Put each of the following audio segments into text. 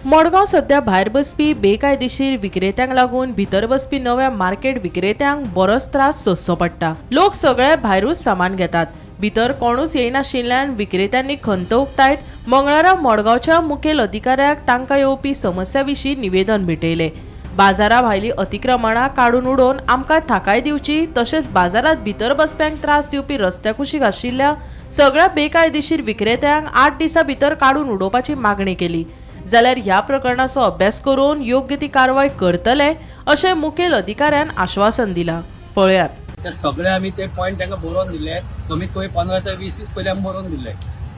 मडगांव सध्या भायर बसपी बेकायदेशीर विक्रेत्यांक लागून भितर बसपी नव्या मार्केट विक्रेत्यांक बरोच त्रास सोंसचो पडटा। लोक सगळे भायरूच सामान घेतात। भितर कोणूच येयनाशिल्ल्यान विक्रेत्यांनी खंत उक्तायत। मंगळारा मडगांवच्या मुखेल अधिकाऱ्याक तांकां येवपी समस्याविशीं निवेदन भेटयले। बाजारा भायली अतिक्रमणां काडून उडोवन आमकां थाकाय दिवची, तशेंच बाजारात भितर बसप्यांक त्रास दिवपी रस्त्या कुशीक आशिल्ल्या सगळ्या बेकायदेशीर विक्रेत्यांक 8 दिसां भितर काडून उडोवपाची मागणी केली। जाल्यार ह्या प्रकरणाचो अभ्यास करून योग्य ती कारवाई करतले अशें मुखेल अधिकाऱ्यान आश्वासन दिला। पळयात। ते सगळे आमी ते पॉइंट तांकां बरोवन दिले, कमीत कमी 15 ते 20 दीस पयलीं आमी बरोवन दिले।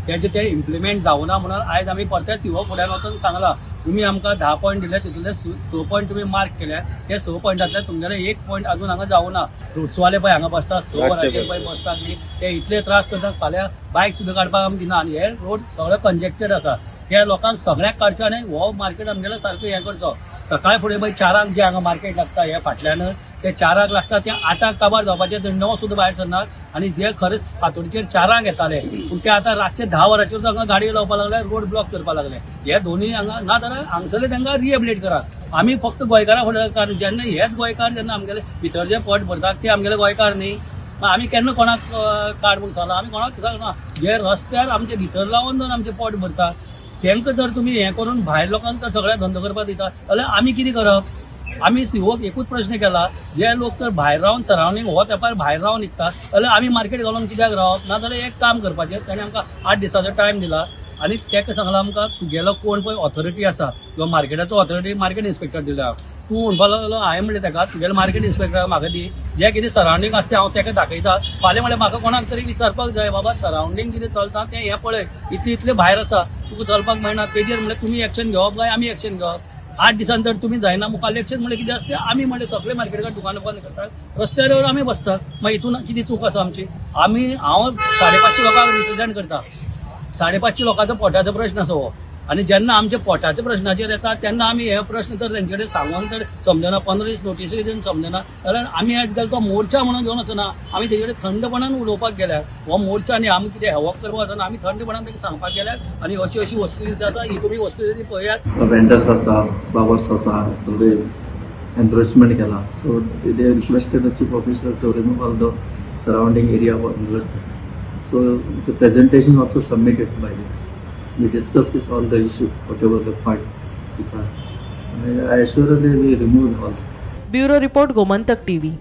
ते इम्प्लिमेंट जावना म्हणून आयज आमी परत सीओ फुड्यान वचून सांगला, तुम्ही आमकां 10 पॉइंट दिले, तितूंतले 6 पॉइंट तुम्ही मार्क केल्या। ते 6 पॉइंटांतले तुमगेले 1 पॉइंट अजून हांगा जावना। फ्रुट्सवाले पळय हांगा बसतात, 6 वरांचेर पळय बसतात न्ही, ते इतले त्रास करतात। फाल्यां बायक सुद्दां काडपाक आमी दिना आनी हे रोड सगळे कंजेक्टेड आसा। त्या लोकांक सगळ्याक काडचे आनी हो मार्केट आमगेलो सारको हें करचो। सकाळी फुडें पळय 4 जे हांगा मार्केट लागता हे फाटल्यान ते 4 लागता, ते 8 काबार जावपाचे, ते 9 सुद्दां भायर सरनात। आनी जे खरेंच फातोडीचेर 4 येताले पूण ते आतां रातचे 10 वरांचेर हांगा गाडयो लावपाक लागले, रोड ब्लॉक करपाक लागले। हे दोनूय हांगा ना जाल्यार हांगसरले तांकां रिहेबिलिटेट करात। आमी फक्त गोंयकारां फुडें जेन्ना हेच गोंयकार जेन्ना आमगेले भितर जे पट भरतात ते आमगेले गोंयकार न्ही, आमी केन्ना कोणाक काड म्हूण सांगला, आमी कोणाक सांगना। जे रस्त्यार आमचे भितर लावन जावन आमचे पोट भरता तांकां जर तुमी हें करून भायर लोकांक तर सगळ्या धंदो करपाक दिता जाल्यार आमी कितें करप। आमी सीओक एकूच प्रश्न केला, जे लोक तर भायर रावन सरावंडींग हो तेंपार भायर रावन विकतात जाल्यार आमी मार्केट घालून कित्याक रावप ना, जाल्यार एक काम करपाचें। ताणें आमकां 8 दिसाचो टायम दिला आनी ताका सांगला आमकां तुगेलो कोण पळय ऑथॉरिटी आसा किंवा मार्केटाचो ऑथॉरिटी मार्केट इन्स्पेक्टर दिला। तूं म्हणपाक लागलो, हांवें म्हणलें ताका तुगेलो मार्केट इन्स्पेक्टर म्हाका दी, जे कितें सरावंडींग आसा तें हांव ताका दाखयता। फाल्यां म्हणल्यार म्हाका कोणाक तरी विचारपाक जाय, बाबा सरावंडींग कितें चलता तें हें पळय, इतले भायर आसा, तुका चलपाक मेळना, तेजेर म्हणल्यार तुमी एक्शन घेवप काय आमी एक्शन घेवप। 8 दिसान तर तुमी जायना, मुखार एक्शन म्हणल्यार कितें आसता आमी म्हणल्यार सगळे मार्केटार दुकानां बंद करतात, रस्त्यार आमी बसतात। मागीर हितून कितें चूक आसा आमची? हांव 550 लोकांक रिप्रेझेंट करता। 550 लोकांचो पोटाचो प्रश्न आसा हो, आनी जेन्ना आमच्या पोटाच्या प्रश्नाचेर येता तेन्ना आमी हे प्रश्न तर तेंचे कडेन सांगून तर समजना, 15 दीस नोटीसूय दिवन समजना, जाल्यार आमी आयज गेलो तो मोर्चा म्हणून घेवन वचना, आमी तेजे कडेन थंडपणान उलोवपाक गेल्यार हो मोर्चा न्ही, आमी कितें हेवप करपाक वचना, आमी थंडपणान ताका सांगपाक गेल्यार आनी अशी वस्तुस्थिती जाता ही तुमी वस्तुस्थिती पळयात। वेंडर्स आसा, फ्लावर्स आसा, सगळे एनक्रोचमेंट केला। So they requested the chief officer to remove all the surrounding area for encroachment. So the presentation also submitted by this. We discussed this all the issue, whatever the point. I assure that we remove all. Bureau Report, Gomantak TV.